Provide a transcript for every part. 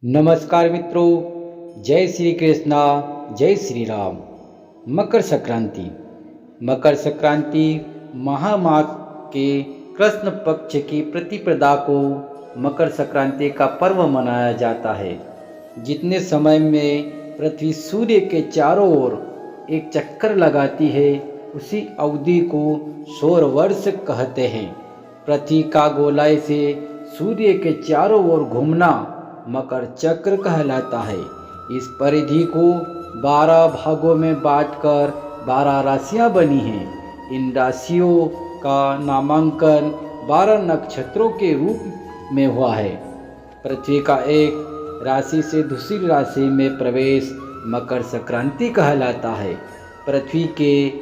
नमस्कार मित्रों, जय श्री कृष्णा, जय श्री राम। मकर संक्रांति महामाघ के कृष्ण पक्ष की प्रतिपदा को मकर संक्रांति का पर्व मनाया जाता है। जितने समय में पृथ्वी सूर्य के चारों ओर एक चक्कर लगाती है, उसी अवधि को सौर वर्ष कहते हैं। पृथ्वी का गोलाई से सूर्य के चारों ओर घूमना मकर चक्र कहलाता है। इस परिधि को 12 भागों में बांटकर 12 राशियां बनी हैं। इन राशियों का नामांकन 12 नक्षत्रों के रूप में हुआ है। पृथ्वी का एक राशि से दूसरी राशि में प्रवेश मकर संक्रांति कहलाता है। पृथ्वी के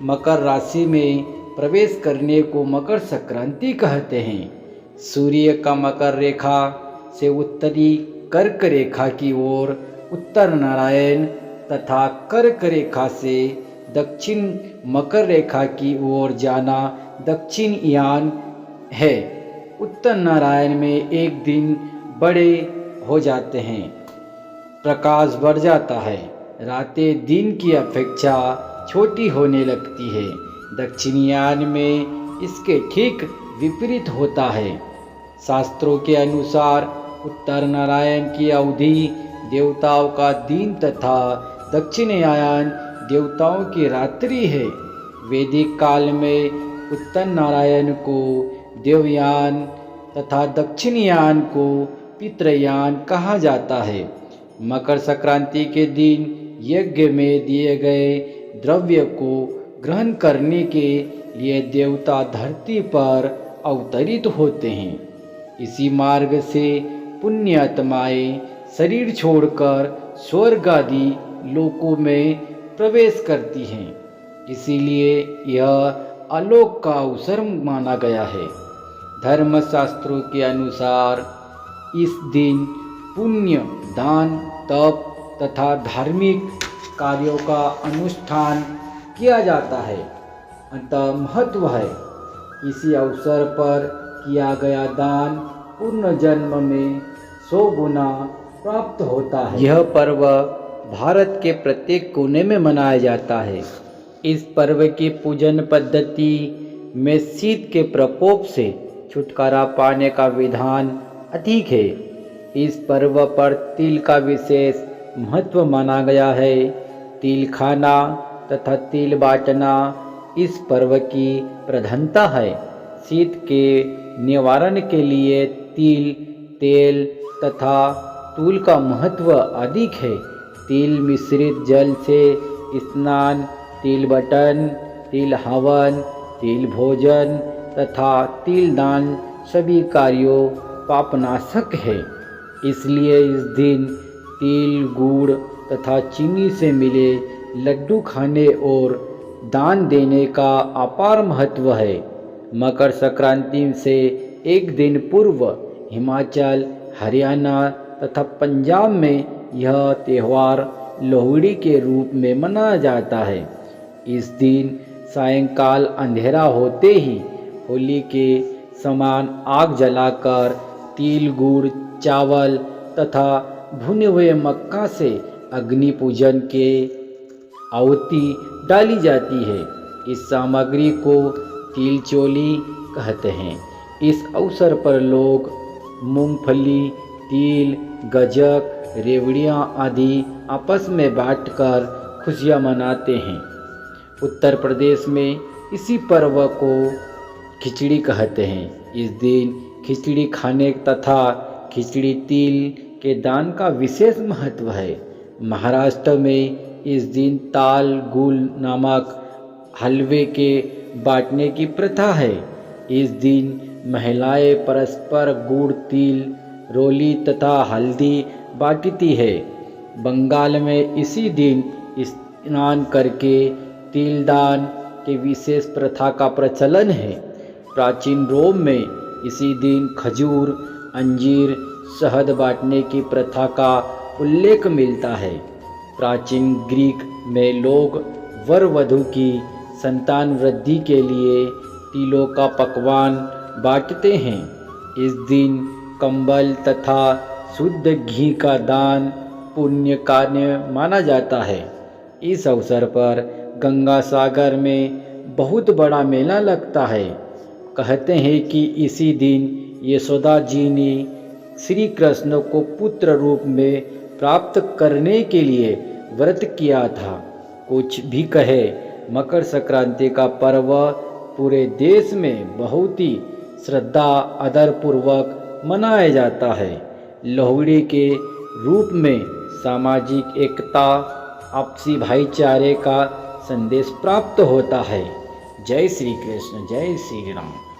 मकर राशि में प्रवेश करने को मकर संक्रांति कहते हैं। सूर्य का मकर रेखा से उत्तरी कर्क रेखा की ओर उत्तर नारायण तथा कर्क रेखा से दक्षिण मकर रेखा की ओर जाना दक्षिण यान है। उत्तर नारायण में एक दिन बड़े हो जाते हैं, प्रकाश बढ़ जाता है, रातें दिन की अपेक्षा छोटी होने लगती है। दक्षिणयान में इसके ठीक विपरीत होता है। शास्त्रों के अनुसार उत्तर नारायण की अवधि देवताओं का दिन तथा दक्षिणयान देवताओं की रात्रि है। वैदिक काल में उत्तर नारायण को देवयान तथा दक्षिणयान को पितृयान कहा जाता है। मकर संक्रांति के दिन यज्ञ में दिए गए द्रव्य को ग्रहण करने के लिए देवता धरती पर अवतरित होते हैं। इसी मार्ग से पुण्य आत्माएं शरीर छोड़कर स्वर्ग आदि लोकों में प्रवेश करती हैं। इसीलिए यह आलोक का अवसर माना गया है। धर्मशास्त्रों के अनुसार इस दिन पुण्य, दान, तप तथा धार्मिक कार्यों का अनुष्ठान किया जाता है। अतः महत्व है। इसी अवसर पर किया गया दान पूर्ण जन्म में 100 गुना प्राप्त होता है। यह पर्व भारत के प्रत्येक कोने में मनाया जाता है। इस पर्व की पूजन पद्धति में शीत के प्रकोप से छुटकारा पाने का विधान अधिक है। इस पर्व पर तिल का विशेष महत्व माना गया है। तिल खाना तथा तिल बांटना इस पर्व की प्रधानता है। शीत के निवारण के लिए तिल, तेल तथा तूल का महत्व अधिक है। तिल मिश्रित जल से स्नान, तिल बटन, तिल हवन, तिल भोजन तथा तिल दान सभी कार्यों पापनाशक है। इसलिए इस दिन तिल, गुड़ तथा चीनी से मिले लड्डू खाने और दान देने का अपार महत्व है। मकर संक्रांति से एक दिन पूर्व हिमाचल, हरियाणा तथा पंजाब में यह त्यौहार लोहड़ी के रूप में मनाया जाता है। इस दिन सायंकाल अंधेरा होते ही होली के समान आग जलाकर तिल, गुड़, चावल तथा भुने हुए मक्का से अग्नि पूजन के आहुति डाली जाती है। इस सामग्री को तिल चोली कहते हैं। इस अवसर पर लोग मूंगफली, तिल, गज्जक, रेवड़ियाँ आदि आपस में बांटकर खुशियाँ मनाते हैं। उत्तर प्रदेश में इसी पर्व को खिचड़ी कहते हैं। इस दिन खिचड़ी खाने तथा खिचड़ी तिल के दान का विशेष महत्व है। महाराष्ट्र में इस दिन ताल गुल नामक हलवे के बांटने की प्रथा है। इस दिन महिलाएं परस्पर गुड़, तिल, रोली तथा हल्दी बांटती है। बंगाल में इसी दिन स्नान करके तिल दान के विशेष प्रथा का प्रचलन है। प्राचीन रोम में इसी दिन खजूर, अंजीर, शहद बांटने की प्रथा का उल्लेख मिलता है। प्राचीन ग्रीक में लोग वर वधू की संतान वृद्धि के लिए तिलों का पकवान बांटते हैं। इस दिन कंबल तथा शुद्ध घी का दान पुण्य कार्य माना जाता है। इस अवसर पर गंगा सागर में बहुत बड़ा मेला लगता है। कहते हैं कि इसी दिन यशोदा जी ने श्री कृष्ण को पुत्र रूप में प्राप्त करने के लिए व्रत किया था। कुछ भी कहे, मकर संक्रांति का पर्व पूरे देश में बहुत ही श्रद्धा आदरपूर्वक मनाया जाता है। लोहड़ी के रूप में सामाजिक एकता, आपसी भाईचारे का संदेश प्राप्त होता है। जय श्री कृष्ण, जय श्री राम।